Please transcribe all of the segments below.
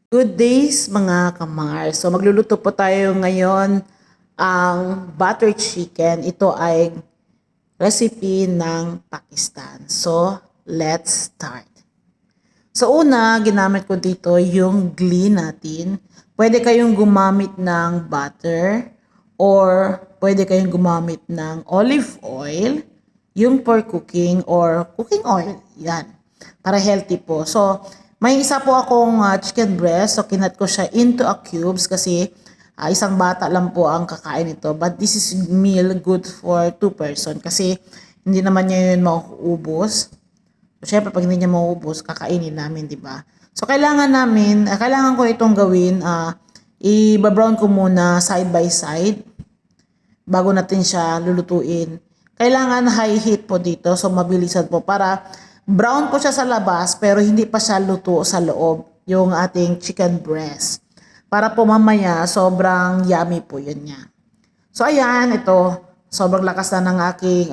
Good days mga kamar. So magluluto po tayo ngayon ang butter chicken. Ito ay recipe ng Pakistan. So let's start. So una, ginamit ko dito yung ghee natin. Pwede kayong gumamit ng butter or pwede kayong gumamit ng olive oil, yung for cooking or cooking oil. Yan. Para healthy po. So may isa po akong chicken breast. So kinat ko siya into a cubes kasi isang bata lang po ang kakain ito. But this is meal good for 2 person kasi hindi naman niya yun mauubos. So, syempre, pag hindi niya maubos, kakainin namin, di ba? So, kailangan ko itong gawin, i-brown ko muna side by side bago natin siya lulutuin. Kailangan high heat po dito, so mabilisan po para brown po siya sa labas, pero hindi pa siya luto sa loob, yung ating chicken breast. Para po mamaya, sobrang yummy po yun niya. So, ayan, ito, sobrang lakas na ng aking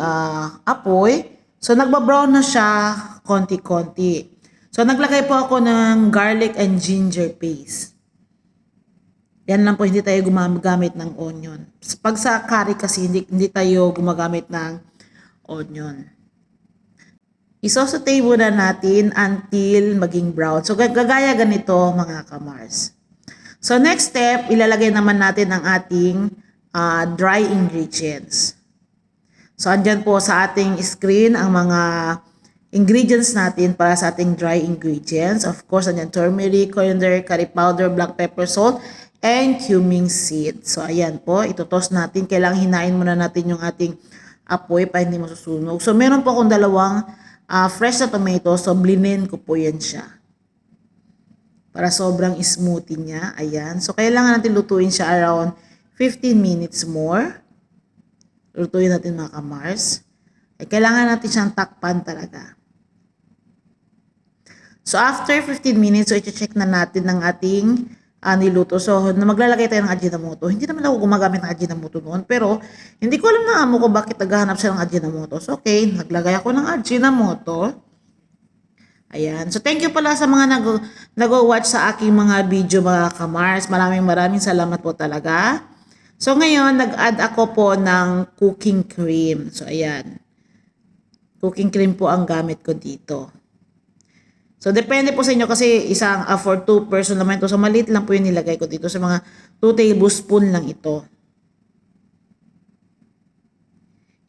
apoy. So, nagbabrown na siya konti-konti. So, naglagay po ako ng garlic and ginger paste. Yan lang po, hindi tayo gumagamit ng onion. Pag sa curry kasi, hindi tayo gumagamit ng onion. Isosaute muna natin until maging brown. So, gagaya ganito mga kamars. So, next step, ilalagay naman natin ang ating dry ingredients. So, andyan po sa ating screen ang mga ingredients natin para sa ating dry ingredients. Of course, andyan turmeric, coriander, curry powder, black pepper, salt, and cumin seed. So, ayan po. Itotos natin. Kailangan hinain muna natin yung ating apoy para hindi masusunog. So, meron po akong dalawang fresh na tomato. So, blinin ko po yan siya. Para sobrang smoothie niya. Ayan. So, kailangan natin lutuin siya around 15 minutes more. Lutuin natin mga kamars. Kailangan natin siyang takpan talaga. So, after 15 minutes, so i-check na natin ng ating niluto. So, maglalagay tayo ng Ajinomoto. Hindi naman ako gumagamit ng Ajinomoto noon. Pero, hindi ko alam na amo ko bakit naghahanap siya ng Ajinomoto. So, okay. Naglagay ako ng Ajinomoto. Ayan. So, thank you pala sa mga nag-watch sa aking mga video mga kamars. Maraming salamat po talaga. So, ngayon, nag-add ako po ng cooking cream. So, ayan. Cooking cream po ang gamit ko dito. So, depende po sa inyo kasi isang for 2 person naman ito. So, maliit lang po yung nilagay ko dito. So, mga 2 tablespoon lang ito.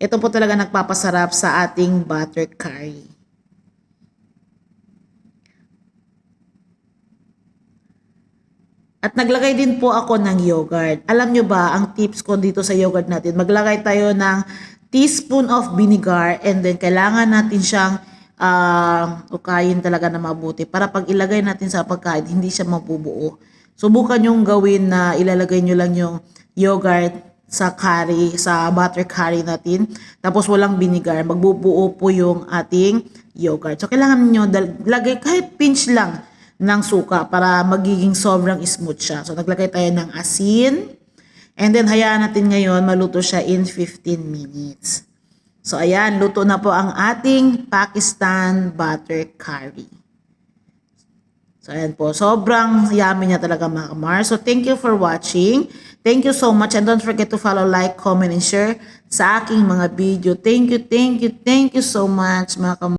Ito po talaga nagpapasarap sa ating butter curry. At naglagay din po ako ng yogurt. Alam nyo ba, ang tips ko dito sa yogurt natin, maglagay tayo ng teaspoon of vinegar and then kailangan natin siyang ukayin talaga na mabuti para pag ilagay natin sa pagkain, hindi siya mabubuo. Subukan yung gawin na ilalagay nyo lang yung yogurt sa curry, sa butter curry natin. Tapos walang vinegar, magbubuo po yung ating yogurt. So kailangan nyo lagay kahit pinch lang ng suka para magiging sobrang smooth siya. So, naglagay tayo ng asin. And then, hayaan natin ngayon maluto siya in 15 minutes. So, ayan, luto na po ang ating Pakistan butter curry. So, ayan po. Sobrang yummy niya talaga mga kamar. So, thank you for watching. Thank you so much. And don't forget to follow, like, comment, and share sa aking mga video. Thank you so much mga kamar.